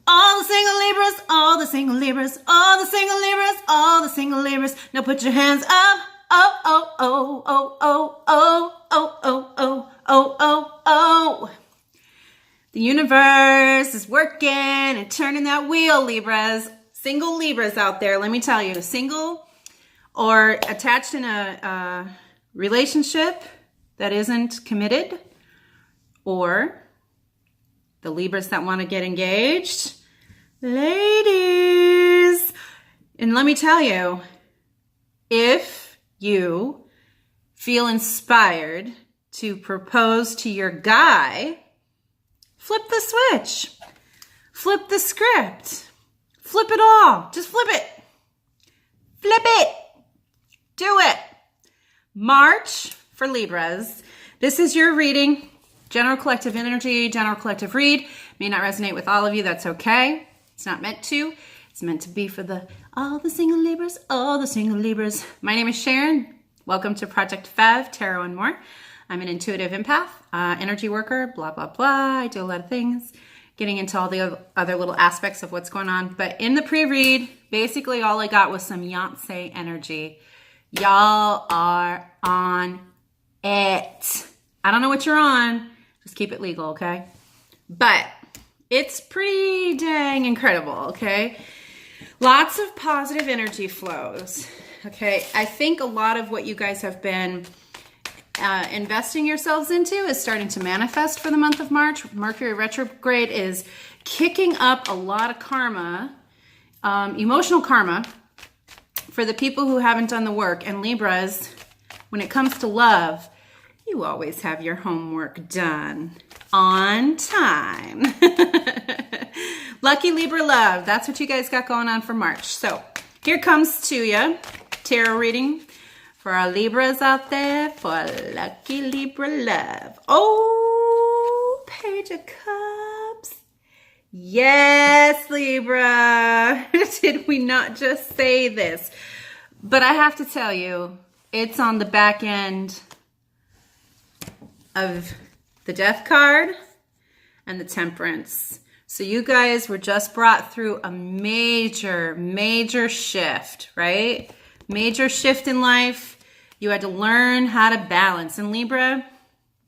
All the single Libras, all the single Libras, all the single Libras, all the single Libras. Now put your hands up. Oh, oh, oh, oh, oh, oh, oh, oh, oh, oh, oh, oh. The universe is working and turning that wheel, Libras. Single Libras out there, let me tell you, single or attached in a relationship that isn't committed, or the Libras that want to get engaged. Ladies, and let me tell you, if you feel inspired to propose to your guy, flip the switch, flip the script, flip it all, just flip it, do it. March for Libras. This is your reading, general collective energy, general collective read. May not resonate with all of you, that's okay. It's not meant to. It's meant to be for all the single Libras, all the single Libras. My name is Sharon. Welcome to Project Fev, Tarot and More. I'm an intuitive empath, energy worker, blah, blah, blah. I do a lot of things, getting into all the other little aspects of what's going on. But in the pre-read, basically all I got was some Beyonce energy. Y'all are on it. I don't know what you're on. Just keep it legal, okay? But it's pretty dang incredible, okay? Lots of positive energy flows, okay? I think a lot of what you guys have been investing yourselves into is starting to manifest for the month of March. Mercury retrograde is kicking up a lot of karma, emotional karma, for the people who haven't done the work. And Libras, when it comes to love, you always have your homework done on time. Lucky Libra love. That's what you guys got going on for March. So here comes to you, tarot reading for our Libras out there for lucky Libra love. Oh, Page of Cups. Yes, Libra. Did we not just say this? But I have to tell you, it's on the back end of the Death card and the Temperance. So you guys were just brought through a major shift, right? Major shift in life. You had to learn how to balance. And Libra,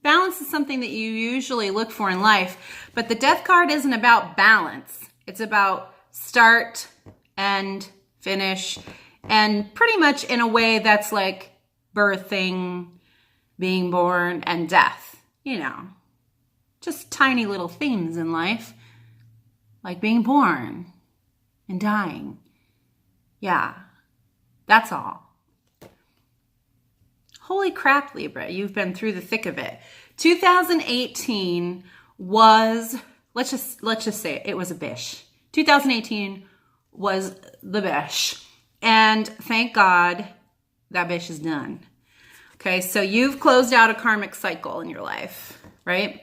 balance is something that you usually look for in life. But the Death card isn't about balance. It's about start, end, finish. And pretty much in a way that's like birthing, being born, and death. You know, just tiny little things in life. Like being born and dying. Yeah, that's all. Holy crap, Libra, you've been through the thick of it. 2018 was, let's just say it was a bish. 2018 was the bish. And thank God that bish is done. Okay, so you've closed out a karmic cycle in your life, right?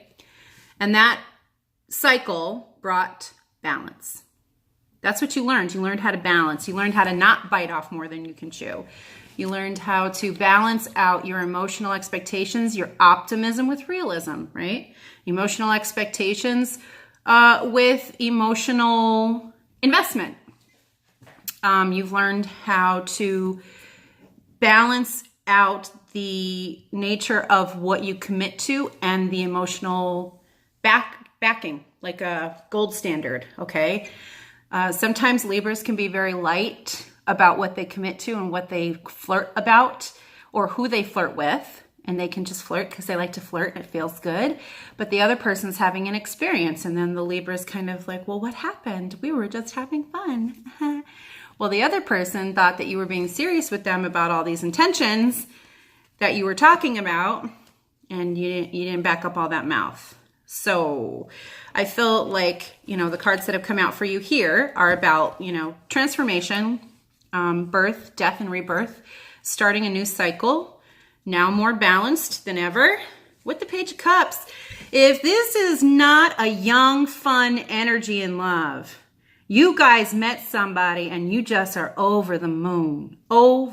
And that cycle brought balance. That's what you learned. You learned how to balance. You learned how to not bite off more than you can chew. You learned how to balance out your emotional expectations, your optimism with realism, right? Emotional expectations with emotional investment. You've learned how to balance out the nature of what you commit to and the emotional backing, like a gold standard, okay? Sometimes Libras can be very light about what they commit to and what they flirt about or who they flirt with. And they can just flirt because they like to flirt and it feels good. But the other person's having an experience. And then the Libra's kind of like, well, what happened? We were just having fun. Well, the other person thought that you were being serious with them about all these intentions that you were talking about. And you didn't back up all that mouth. So I feel like, the cards that have come out for you here are about, transformation, birth, death, and rebirth, starting a new cycle, now more balanced than ever with the Page of Cups. If this is not a young, fun energy in love, you guys met somebody and you just are over the moon, or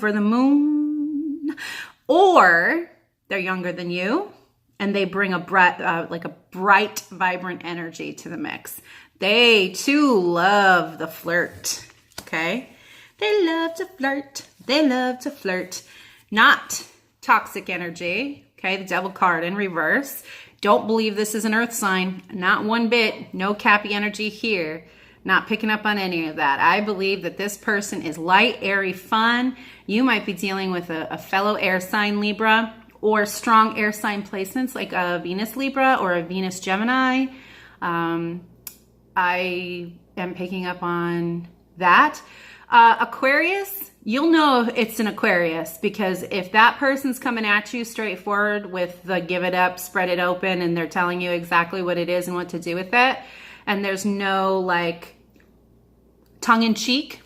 they're younger than you. And they bring a bright, vibrant energy to the mix. They too love the flirt, okay? They love to flirt. They love to flirt. Not toxic energy, okay? The devil card in reverse. Don't believe this is an earth sign. Not one bit. No Cappy energy here. Not picking up on any of that. I believe that this person is light, airy, fun. You might be dealing with a fellow air sign Libra or strong air sign placements like a Venus Libra or a Venus Gemini. I am picking up on that. Aquarius, you'll know it's an Aquarius because if that person's coming at you straightforward with the give it up, spread it open, and they're telling you exactly what it is and what to do with it, and there's no like tongue in cheek.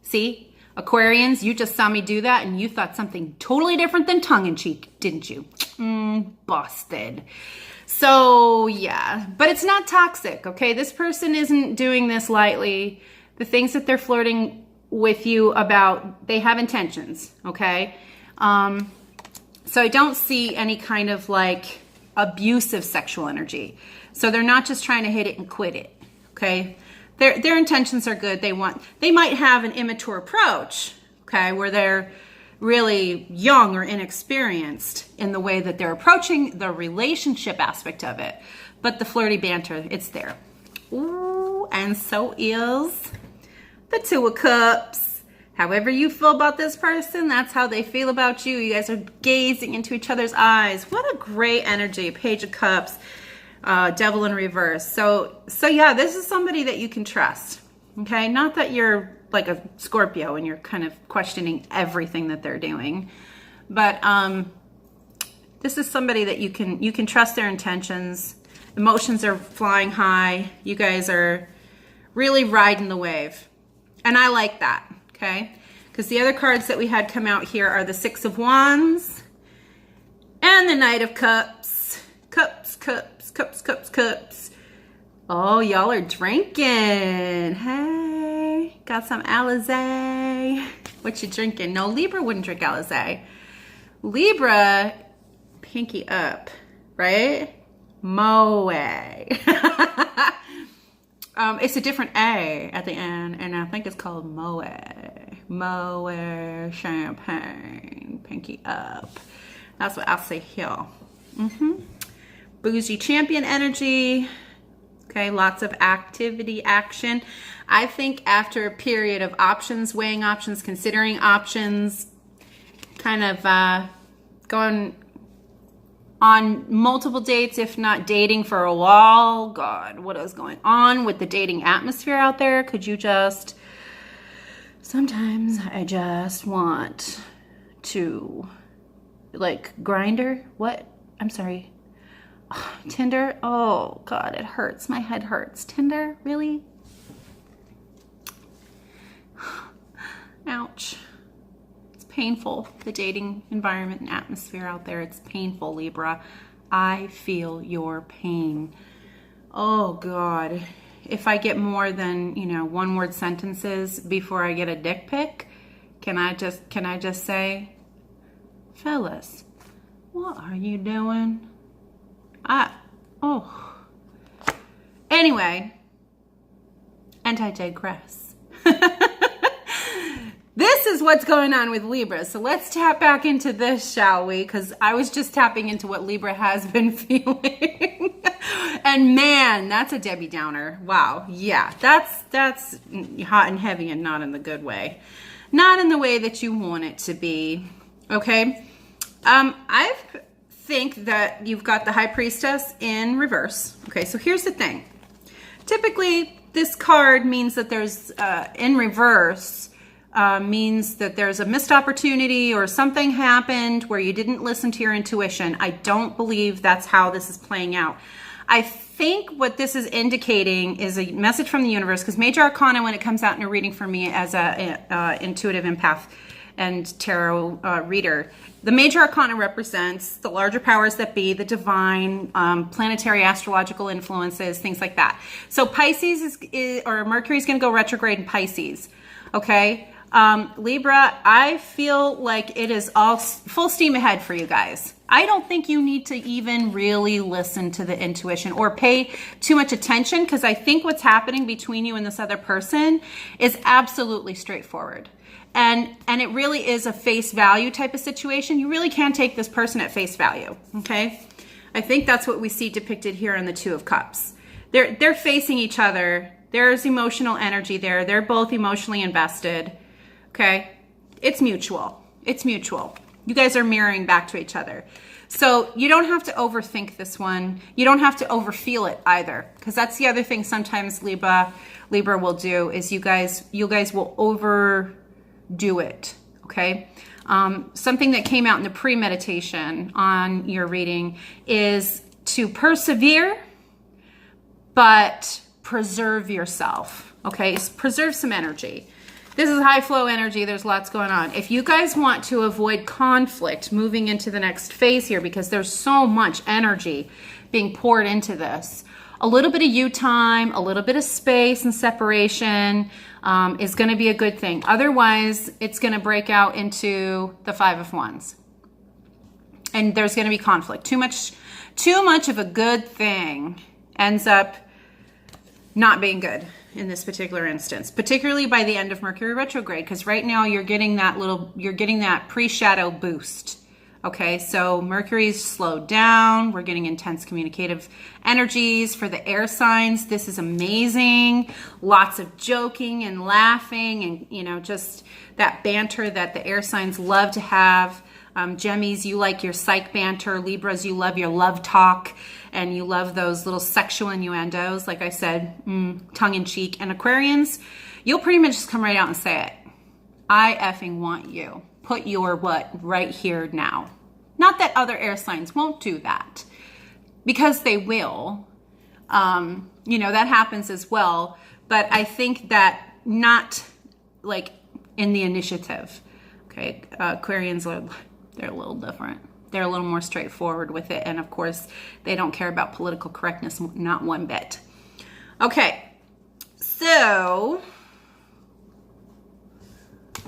See, Aquarians, you just saw me do that and you thought something totally different than tongue in cheek, didn't you? Busted. So yeah, but it's not toxic, okay? This person isn't doing this lightly. The things that they're flirting with you about, they have intentions, okay? So I don't see any kind of like abusive sexual energy. So they're not just trying to hit it and quit it, okay? Their intentions are good. They might have an immature approach, okay, where they're really young or inexperienced in the way that they're approaching the relationship aspect of it. But the flirty banter, it's there. Ooh, and so is the Two of Cups. However you feel about this person, that's how they feel about you. You guys are gazing into each other's eyes. What a great energy. Page of Cups, Devil in reverse. So yeah, this is somebody that you can trust. Okay, not that you're like a Scorpio and you're kind of questioning everything that they're doing, but this is somebody that you can trust their intentions. Emotions are flying high. You guys are really riding the wave, and I like that. Okay, because the other cards that we had come out here are the Six of Wands and the Knight of Cups. Cups, cups, cups, cups, cups. Oh, y'all are drinking. Hey, got some Alizé. What you drinking? No, Libra wouldn't drink Alizé. Libra, pinky up, right? Moe. It's a different A at the end, and I think it's called Moe. Moe champagne, pinky up. That's what I'll say here. Bougie champion energy. Okay, lots of activity, action. I think after a period of options, weighing options, considering options, kind of going on multiple dates, if not dating for a while. God, what is going on with the dating atmosphere out there? Could you just, sometimes I just want to, like, Grinder? What? I'm sorry. Tinder? Oh, God, it hurts. My head hurts. Tinder? Really? Ouch. It's painful. The dating environment and atmosphere out there, it's painful, Libra. I feel your pain. Oh, God. If I get more than, one-word sentences before I get a dick pic, can I just say, fellas, what are you doing? Anyway, and I digress. This is what's going on with Libra. So let's tap back into this, shall we? Because I was just tapping into what Libra has been feeling. And man, that's a Debbie Downer. Wow. Yeah, that's hot and heavy and not in the good way. Not in the way that you want it to be. Okay? I think that you've got the High Priestess in reverse. Okay, so here's the thing. Typically, this card means that there's, in reverse, means that there's a missed opportunity or something happened where you didn't listen to your intuition. I don't believe that's how this is playing out. I think what this is indicating is a message from the universe, because Major Arcana, when it comes out in a reading for me as a intuitive empath and tarot reader, the Major Arcana represents the larger powers that be, the divine, planetary astrological influences, things like that. So Pisces or Mercury is going to go retrograde in Pisces. Okay. Libra, I feel like it is all full steam ahead for you guys. I don't think you need to even really listen to the intuition or pay too much attention, because I think what's happening between you and this other person is absolutely straightforward. And it really is a face value type of situation. You really can take this person at face value, okay? I think that's what we see depicted here in the Two of Cups. They're facing each other. There's emotional energy there. They're both emotionally invested. Okay, it's mutual. It's mutual. You guys are mirroring back to each other. So you don't have to overthink this one. You don't have to overfeel it either, because that's the other thing sometimes Libra will do, is you guys will overdo it. Okay, something that came out in the pre-meditation on your reading is to persevere, but preserve yourself. Okay, preserve some energy. This is high flow energy. There's lots going on. If you guys want to avoid conflict moving into the next phase here, because there's so much energy being poured into this, a little bit of you time, a little bit of space and separation is going to be a good thing. Otherwise, it's going to break out into the Five of Wands. And there's going to be conflict. Too much of a good thing ends up not being good in this particular instance, particularly by the end of Mercury retrograde, because right now you're getting that pre-shadow boost. Okay, so Mercury's slowed down. We're getting intense communicative energies for the air signs. This is amazing. Lots of joking and laughing, and just that banter that the air signs love to have. Gemmies, you like your psych banter. Libras, you love your love talk, and you love those little sexual innuendos, like I said, tongue in cheek. And Aquarians, you'll pretty much just come right out and say it. I effing want you. Put your what right here now. Not that other air signs won't do that, because they will. That happens as well. But I think that not like in the initiative. Okay, Aquarians they're a little different. They're a little more straightforward with it. And of course, they don't care about political correctness, not one bit. Okay, so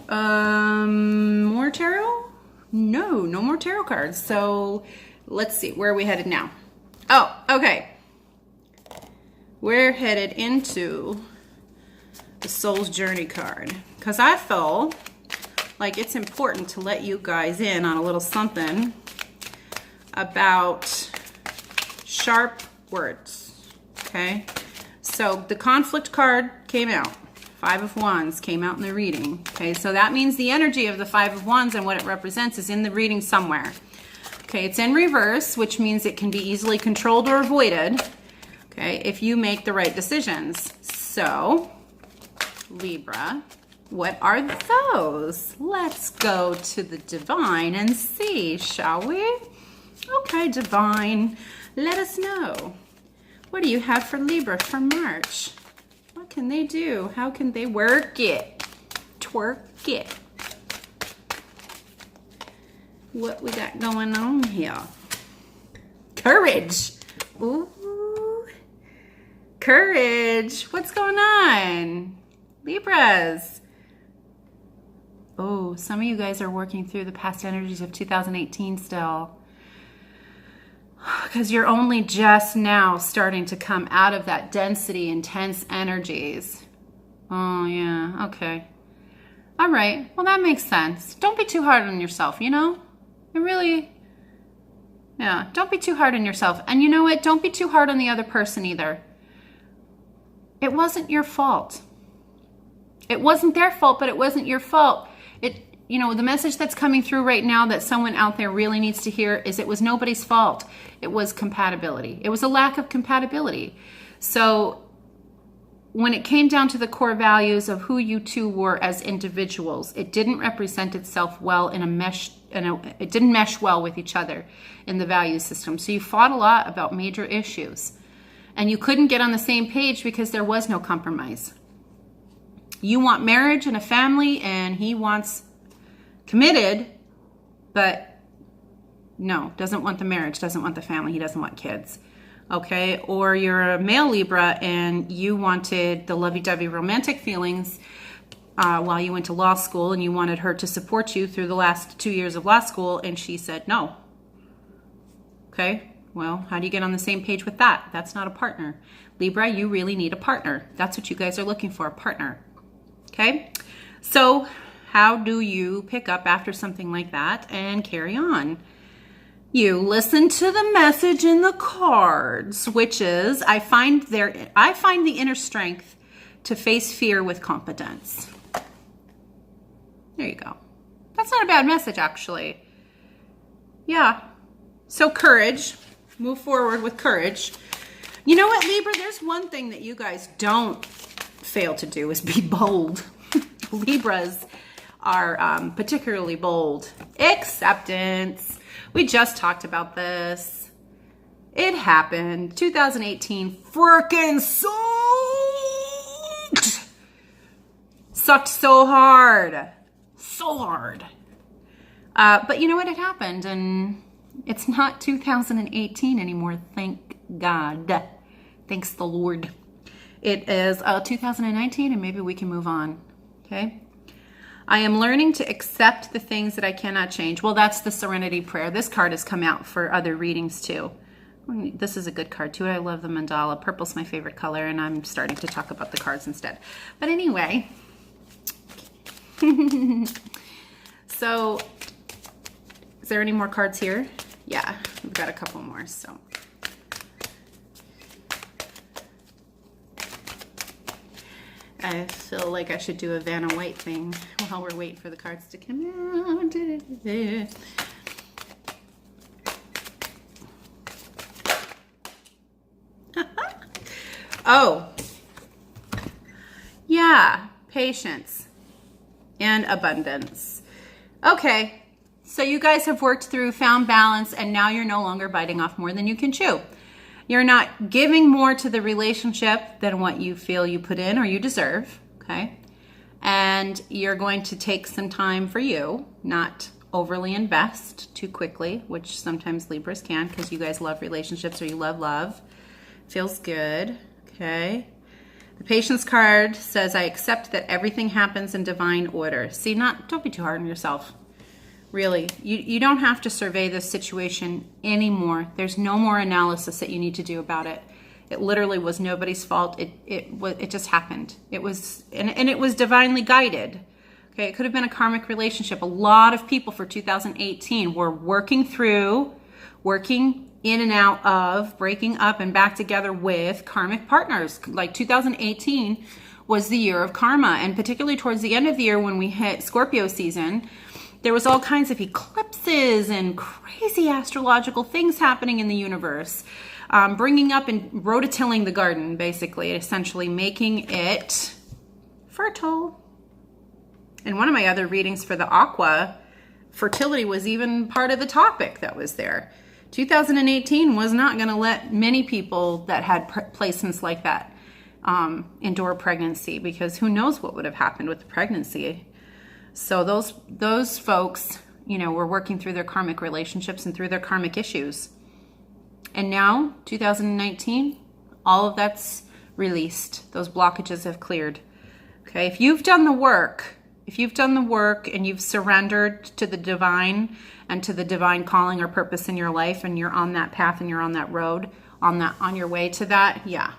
more tarot? No more tarot cards. So let's see, where are we headed now? Oh, okay. We're headed into the Soul's Journey card, because I feel like it's important to let you guys in on a little something about sharp words. Okay, so the conflict card came out. Five of Wands came out in the reading. Okay, so that means the energy of the Five of Wands and what it represents is in the reading somewhere. Okay, it's in reverse, which means it can be easily controlled or avoided, okay, if you make the right decisions. So, Libra, what are those? Let's go to the divine and see, shall we? Okay, divine, let us know. What do you have for Libra for March? What can they do? How can they work it? Twerk it. What we got going on here? Courage. Ooh. Courage. What's going on? Libras. Oh, some of you guys are working through the past energies of 2018 still. Because you're only just now starting to come out of that density, intense energies. Oh, yeah. Okay. All right. Well, that makes sense. Don't be too hard on yourself, It really... Yeah, don't be too hard on yourself. And you know what? Don't be too hard on the other person either. It wasn't your fault. It wasn't their fault, but it wasn't your fault. The message that's coming through right now that someone out there really needs to hear is it was nobody's fault. It was compatibility. It was a lack of compatibility. So when it came down to the core values of who you two were as individuals, it didn't represent itself well in a mesh. It didn't mesh well with each other in the value system. So you fought a lot about major issues, and you couldn't get on the same page because there was no compromise. You want marriage and a family, and he wants committed, but no, doesn't want the marriage, doesn't want the family, he doesn't want kids. Okay, or you're a male Libra and you wanted the lovey-dovey romantic feelings, while you went to law school, and you wanted her to support you through the last 2 years of law school, and she said no. Okay, well, how do you get on the same page with that? That's not a partner. Libra, you really need a partner. That's what you guys are looking for, a partner. Okay, so how do you pick up after something like that and carry on? You listen to the message in the cards, which is, I find the inner strength to face fear with competence. There you go. That's not a bad message, actually. Yeah. So courage. Move forward with courage. You know what, Libra? There's one thing that you guys don't fail to do is be bold. Libras are particularly bold. Acceptance. We just talked about this. It happened. 2018 freaking sucked. Sucked so hard. So hard. But you know what? It happened, and it's not 2018 anymore. Thank God. Thanks the Lord. It is 2019, and maybe we can move on. Okay? I am learning to accept the things that I cannot change. Well, that's the Serenity Prayer. This card has come out for other readings too. This is a good card too. I love the mandala. Purple's my favorite color, and I'm starting to talk about the cards instead. But anyway. So, is there any more cards here? Yeah, we've got a couple more, so. I feel like I should do a Vanna White thing while we're waiting for the cards to come out. Oh, yeah, patience and abundance. Okay, so you guys have worked through, found balance, and now you're no longer biting off more than you can chew. You're not giving more to the relationship than what you feel you put in or you deserve, okay? And you're going to take some time for you, not overly invest too quickly, which sometimes Libras can, because you guys love relationships or you love love. Feels good, okay? The patience card says, I accept that everything happens in divine order. See, don't be too hard on yourself. Really, you don't have to survey this situation anymore. There's no more analysis that you need to do about it. It literally was nobody's fault. It just happened. It was, and it was divinely guided. Okay, it could have been a karmic relationship. A lot of people for 2018 were working in and out of, breaking up and back together with karmic partners. Like 2018 was the year of karma, and particularly towards the end of the year when we hit Scorpio season, there was all kinds of eclipses and crazy astrological things happening in the universe, bringing up and rototilling the garden, basically, essentially making it fertile. And one of my other readings for the Aqua, fertility was even part of the topic that was there. 2018 was not going to let many people that had placements like that endure pregnancy, because who knows what would have happened with the pregnancy. So those folks, were working through their karmic relationships and through their karmic issues. And now, 2019, all of that's released. Those blockages have cleared. Okay, if you've done the work and you've surrendered to the divine and to the divine calling or purpose in your life, and you're on that path and you're on that road, on your way to that, yeah,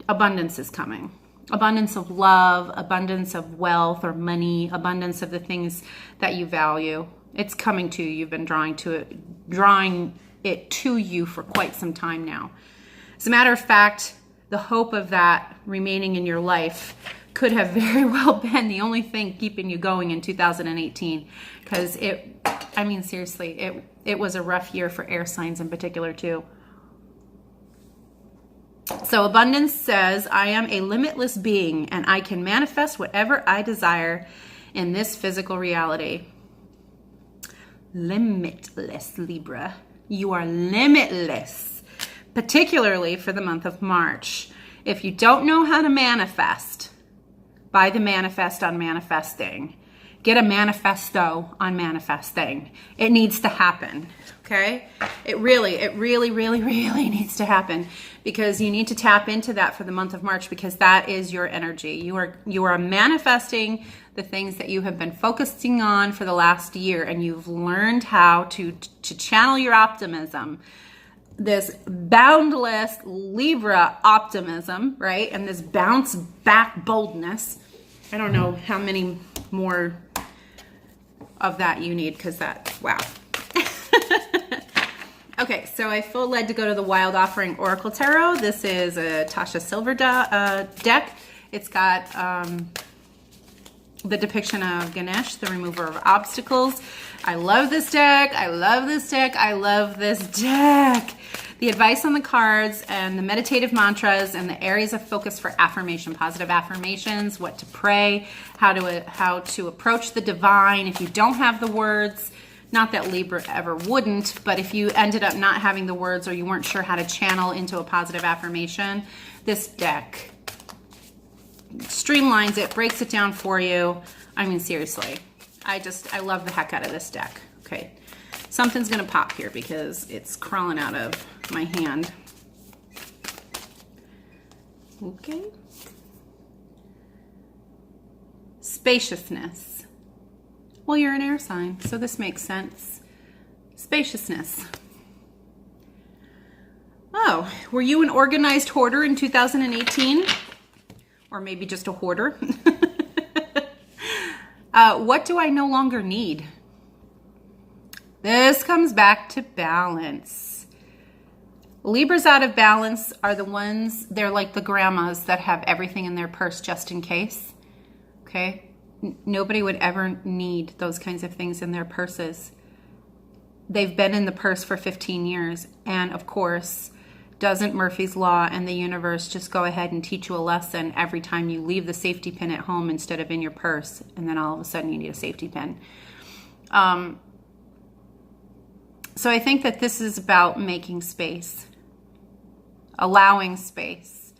abundance is coming. Abundance of love, abundance of wealth or money, abundance of the things that you value. It's coming to you. You've been drawing it to you for quite some time now. As a matter of fact, the hope of that remaining in your life could have very well been the only thing keeping you going in 2018, because seriously, it was a rough year for air signs in particular too. So abundance says, I am a limitless being and I can manifest whatever I desire in this physical reality. Limitless, Libra. You are limitless, particularly for the month of March. If you don't know how to manifest, buy the Manifest on Manifesting. Get a manifesto on manifesting. It needs to happen. Okay? It really needs to happen, because you need to tap into that for the month of March, because that is your energy. You are manifesting the things that you have been focusing on for the last year, and you've learned how to channel your optimism. This boundless Libra optimism, right? And this bounce back boldness. I don't know how many more of that you need, because wow. Okay, so I feel led to go to the Wild Offering Oracle Tarot. This is a Tasha Silver deck. It's got the depiction of Ganesh, the remover of obstacles. I love this deck. I love this deck. I love this deck. The advice on the cards and the meditative mantras and the areas of focus for affirmation, positive affirmations, what to pray, how to approach the divine. If you don't have the words, not that Libra ever wouldn't, but if you ended up not having the words, or you weren't sure how to channel into a positive affirmation, this deck streamlines it, breaks it down for you. I mean, seriously, I love the heck out of this deck. Okay, something's gonna pop here because it's crawling out of my hand. Okay. Spaciousness. Well, you're an air sign, so this makes sense. Spaciousness. Oh, were you an organized hoarder in 2018? Or maybe just a hoarder? What do I no longer need? This comes back to balance. Libras out of balance are the ones, they're like the grandmas that have everything in their purse just in case. Okay? Nobody would ever need those kinds of things in their purses. They've been in the purse for 15 years. And of course, doesn't Murphy's Law and the universe just go ahead and teach you a lesson every time you leave the safety pin at home instead of in your purse, and then all of a sudden you need a safety pin. So I think that this is about making space, allowing space.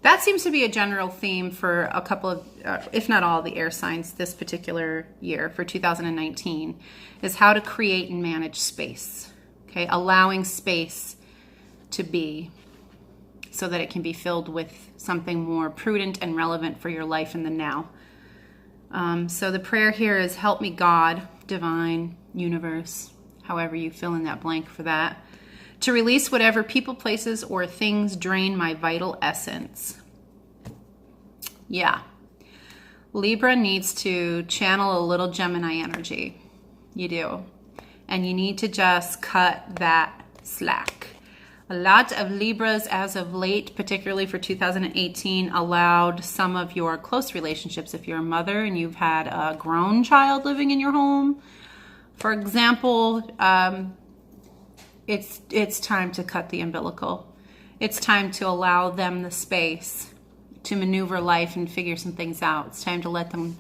That seems to be a general theme for a couple of, if not all, the air signs this particular year for 2019, is how to create and manage space. Okay, allowing space to be, so that it can be filled with something more prudent and relevant for your life in the now. So the prayer here is, help me God, divine, universe, however you fill in that blank for that, to release whatever people, places, or things drain my vital essence. Yeah. Libra needs to channel a little Gemini energy. You do. And you need to just cut that slack. A lot of Libras as of late, particularly for 2018, allowed some of your close relationships, if you're a mother and you've had a grown child living in your home, for example, it's time to cut the umbilical. It's time to allow them the space to maneuver life and figure some things out. It's time to let them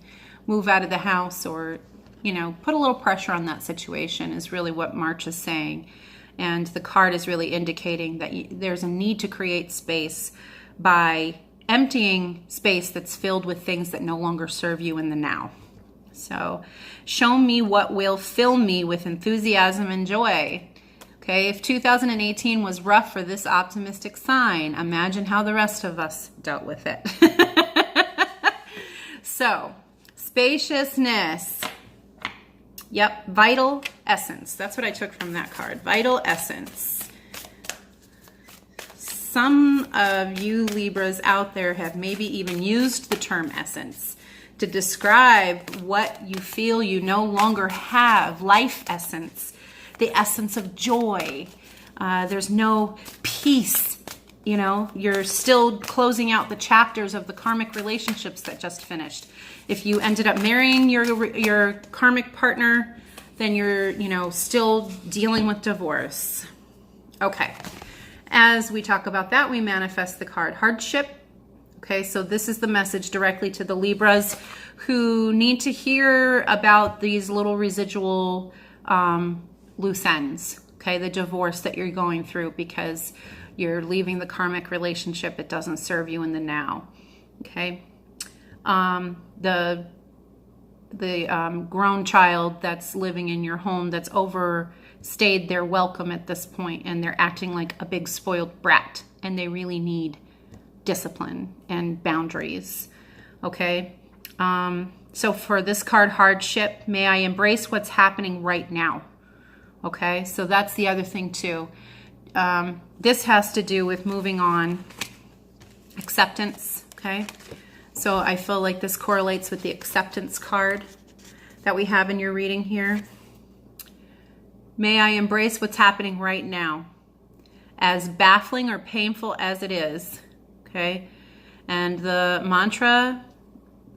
move out of the house, or, put a little pressure on that situation, is really what March is saying. And the card is really indicating that there's a need to create space by emptying space that's filled with things that no longer serve you in the now. So show me what will fill me with enthusiasm and joy. Okay, if 2018 was rough for this optimistic sign, imagine how the rest of us dealt with it. So, spaciousness. Yep, vital essence. That's what I took from that card. Vital essence. Some of you Libras out there have maybe even used the term essence to describe what you feel you no longer have. Life essence. The essence of joy. There's no peace. You're still closing out the chapters of the karmic relationships that just finished. If you ended up marrying your karmic partner, then you're, still dealing with divorce. Okay. As we talk about that, we manifest the card hardship. Okay, so this is the message directly to the Libras who need to hear about these little residual loose ends. Okay, the divorce that you're going through because you're leaving the karmic relationship. It doesn't serve you in the now. Okay. The grown child that's living in your home that's overstayed their welcome at this point, and they're acting like a big spoiled brat, and they really need discipline and boundaries. Okay. So for this card, hardship, may I embrace what's happening right now. Okay. So that's the other thing too. This has to do with moving on, acceptance. Okay. So I feel like this correlates with the acceptance card that we have in your reading here. May I embrace what's happening right now, as baffling or painful as it is. Okay. And the mantra,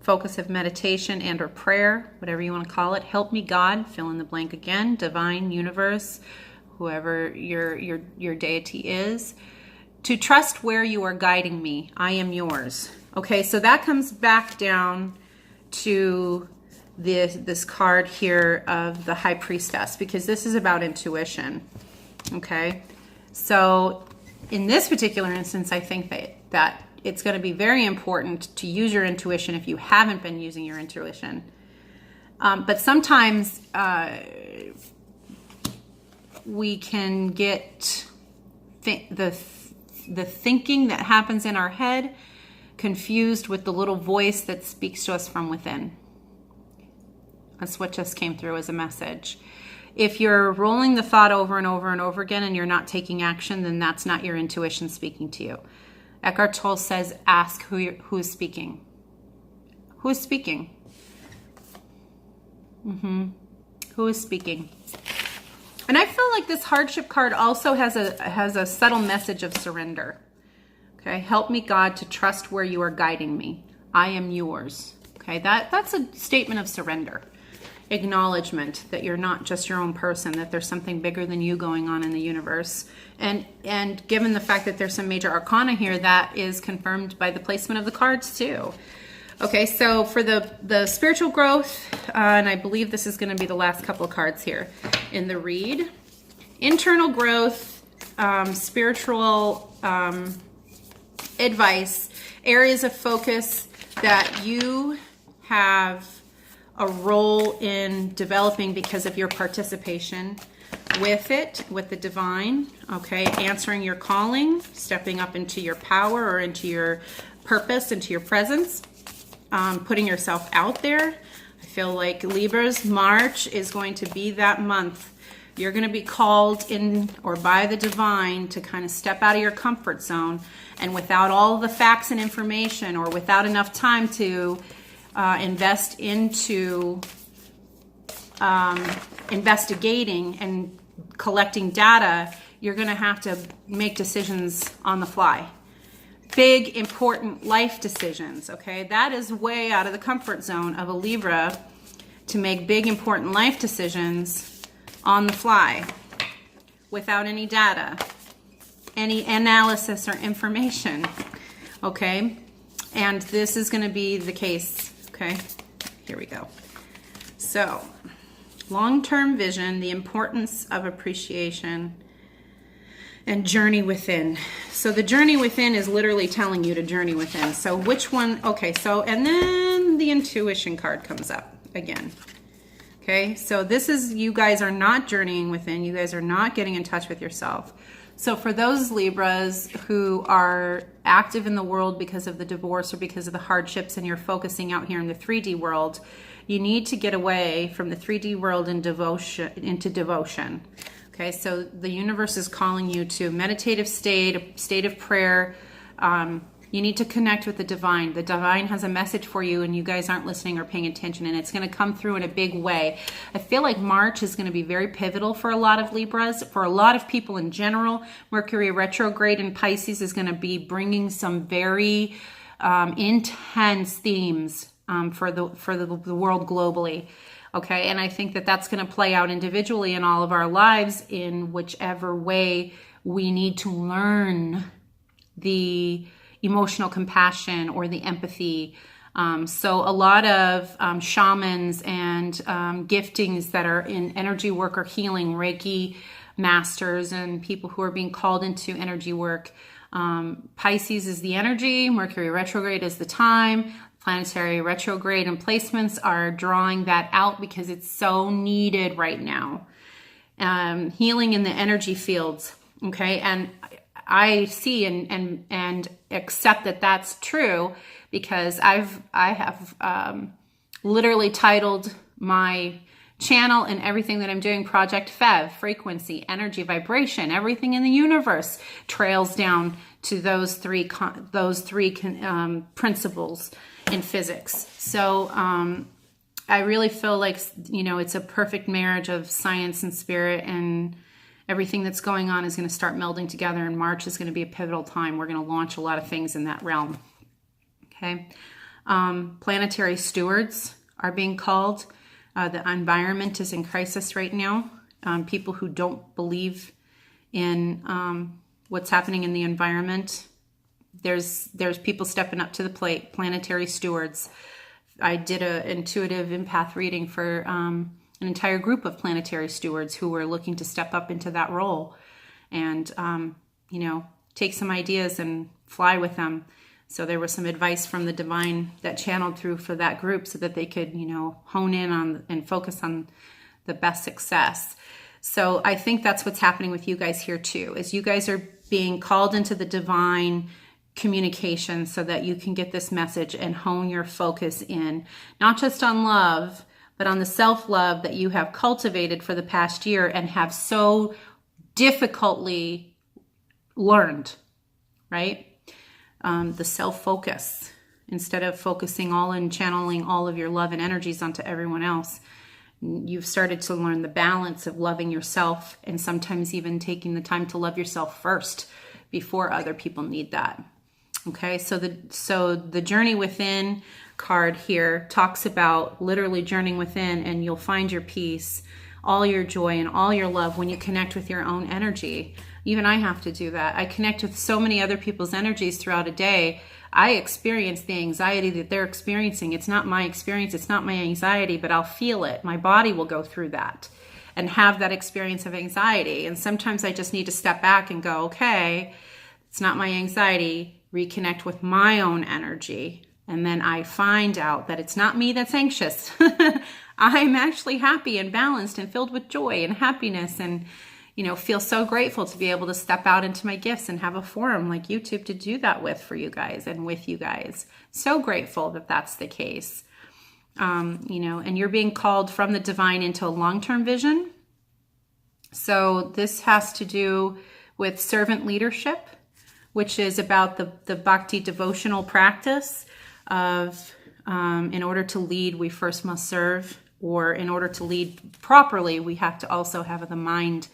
focus of meditation and or prayer, whatever you want to call it. Help me, God, fill in the blank again, divine, universe, whoever your deity is, to trust where you are guiding me. I am yours. Okay, so that comes back down to this card here of the High Priestess, because this is about intuition. Okay, so in this particular instance, I think that it's going to be very important to use your intuition if you haven't been using your intuition. But sometimes we can get the thinking that happens in our head confused with the little voice that speaks to us from within. That's what just came through as a message. If you're rolling the thought over and over and over again and you're not taking action, then that's not your intuition speaking to you. Eckhart Tolle says, ask who is speaking. Who is speaking? Who is speaking? And I feel like this hardship card also has a subtle message of surrender. Okay, help me, God, to trust where you are guiding me. I am yours. Okay, that's a statement of surrender. Acknowledgement that you're not just your own person, that there's something bigger than you going on in the universe. And given the fact that there's some major arcana here, that is confirmed by the placement of the cards too. Okay, so for the spiritual growth, and I believe this is going to be the last couple of cards here in the read. Internal growth, spiritual advice, areas of focus that you have a role in developing because of your participation with it, with the divine. Okay, answering your calling, stepping up into your power or into your purpose, into your presence, putting yourself out there. I feel like Libras, March is going to be that month. You're going to be called in or by the divine to kind of step out of your comfort zone, and without all the facts and information, or without enough time to invest into investigating and collecting data, you're going to have to make decisions on the fly. Big, important life decisions, okay? That is way out of the comfort zone of a Libra, to make big, important life decisions on the fly without any data, any analysis or information, okay? And this is going to be the case, okay? Here we go. So, long-term vision, the importance of appreciation, and journey within. So the journey within is literally telling you to journey within. So which one? Okay, so, and then the intuition card comes up again. Okay, so this is, you guys are not journeying within. You guys are not getting in touch with yourself. So for those Libras who are active in the world because of the divorce or because of the hardships, and you're focusing out here in the 3D world, you need to get away from the 3D world and into devotion. Okay, so the universe is calling you to meditative state, a state of prayer. You need to connect with the divine. The divine has a message for you, and you guys aren't listening or paying attention, and it's going to come through in a big way. I feel like March is going to be very pivotal for a lot of Libras, for a lot of people in general. Mercury retrograde in Pisces is going to be bringing some very intense themes for the world globally. Okay, and I think that that's going to play out individually in all of our lives in whichever way we need to learn the emotional compassion or the empathy. So a lot of shamans and giftings that are in energy work or healing, Reiki masters and people who are being called into energy work, Pisces is the energy. Mercury retrograde is the time. Planetary retrograde and placements are drawing that out because it's so needed right now. Healing in the energy fields. Okay. And I see and accept that that's true because I have literally titled my channel and everything that I'm doing Project Fev, frequency, energy, vibration, everything in the universe trails down to those three principles in physics. So I really feel like, it's a perfect marriage of science and spirit, and everything that's going on is going to start melding together, and March is going to be a pivotal time. We're going to launch a lot of things in that realm. Okay. Planetary stewards are being called. The environment is in crisis right now. People who don't believe in what's happening in the environment, there's people stepping up to the plate, planetary stewards. I did an intuitive empath reading for an entire group of planetary stewards who were looking to step up into that role and, take some ideas and fly with them. So there was some advice from the divine that channeled through for that group so that they could, hone in on and focus on the best success. So I think that's what's happening with you guys here too, is you guys are being called into the divine communication so that you can get this message and hone your focus in, not just on love, but on the self-love that you have cultivated for the past year and have so difficultly learned, right? The self-focus, instead of focusing all and channeling all of your love and energies onto everyone else, you've started to learn the balance of loving yourself and sometimes even taking the time to love yourself first before other people need that. Okay, so the Journey Within card here talks about literally journeying within, and you'll find your peace, all your joy, and all your love when you connect with your own energy. Even I have to do that. I connect with so many other people's energies throughout a day. I experience the anxiety that they're experiencing. It's not my experience. It's not my anxiety, but I'll feel it. My body will go through that and have that experience of anxiety. And sometimes I just need to step back and go, okay, it's not my anxiety. Reconnect with my own energy. And then I find out that it's not me that's anxious. I'm actually happy and balanced and filled with joy and happiness, and feel so grateful to be able to step out into my gifts and have a forum like YouTube to do that with for you guys and with you guys. So grateful that that's the case. And you're being called from the divine into a long-term vision. So this has to do with servant leadership, which is about the bhakti devotional practice of, in order to lead, we first must serve, or in order to lead properly, we have to also have the mind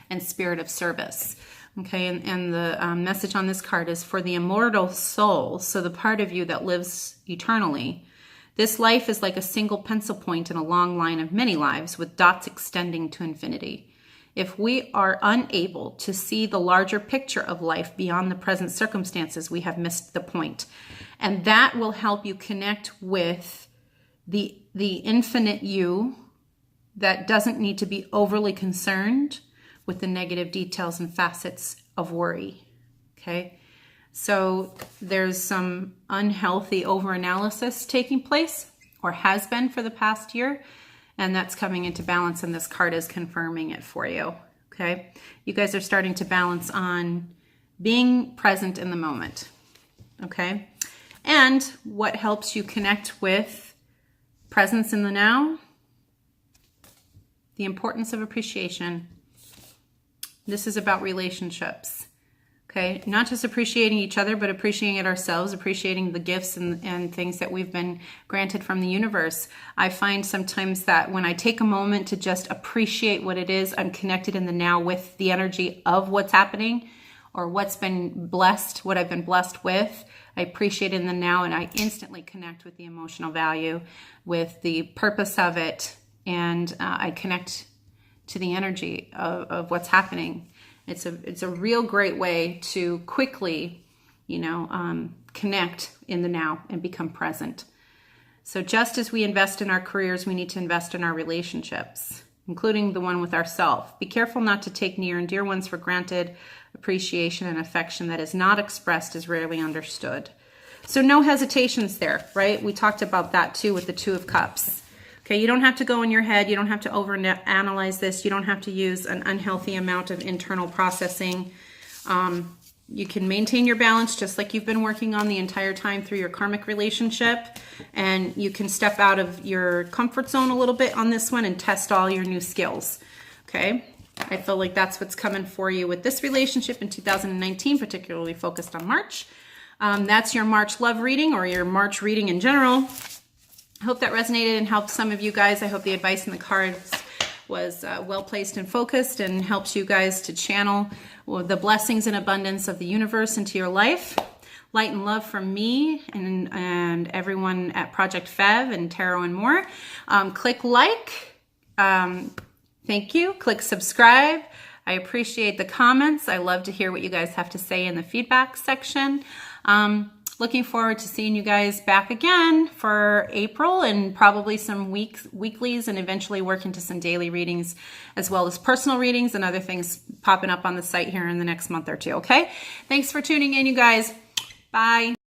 and spirit of service. Okay, and the message on this card is for the immortal soul, so the part of you that lives eternally. This life is like a single pencil point in a long line of many lives with dots extending to infinity. If we are unable to see the larger picture of life beyond the present circumstances, we have missed the point. And that will help you connect with the infinite you that doesn't need to be overly concerned with the negative details and facets of worry. Okay, so there's some unhealthy overanalysis taking place, or has been for the past year, and that's coming into balance, and this card is confirming it for you. Okay, you guys are starting to balance on being present in the moment. Okay, and what helps you connect with presence in the now? The importance of appreciation. This is about relationships, okay? Not just appreciating each other, but appreciating it ourselves, appreciating the gifts and things that we've been granted from the universe. I find sometimes that when I take a moment to just appreciate what it is, I'm connected in the now with the energy of what's happening or what's been blessed, what I've been blessed with. I appreciate it in the now, and I instantly connect with the emotional value, with the purpose of it, and I connect to the energy of what's happening. It's a real great way to quickly, connect in the now and become present. So just as we invest in our careers, we need to invest in our relationships, including the one with ourselves. Be careful not to take near and dear ones for granted. appreciation and affection that is not expressed is rarely understood. So no hesitations there, right? We talked about that too with the Two of Cups. Okay, you don't have to go in your head. You don't have to overanalyze this. You don't have to use an unhealthy amount of internal processing. You can maintain your balance just like you've been working on the entire time through your karmic relationship. And you can step out of your comfort zone a little bit on this one and test all your new skills. Okay, I feel like that's what's coming for you with this relationship in 2019, particularly focused on March. That's your March love reading, or your March reading in general. I hope that resonated and helped some of you guys. I hope the advice in the cards was well placed and focused and helps you guys to channel the blessings and abundance of the universe into your life. Light and love from me and everyone at Project Fev and Tarot and more. Click like. Thank you. Click subscribe. I appreciate the comments. I love to hear what you guys have to say in the feedback section. Looking forward to seeing you guys back again for April, and probably some weeklies, and eventually work into some daily readings as well as personal readings and other things popping up on the site here in the next month or two. Okay. Thanks for tuning in, you guys. Bye.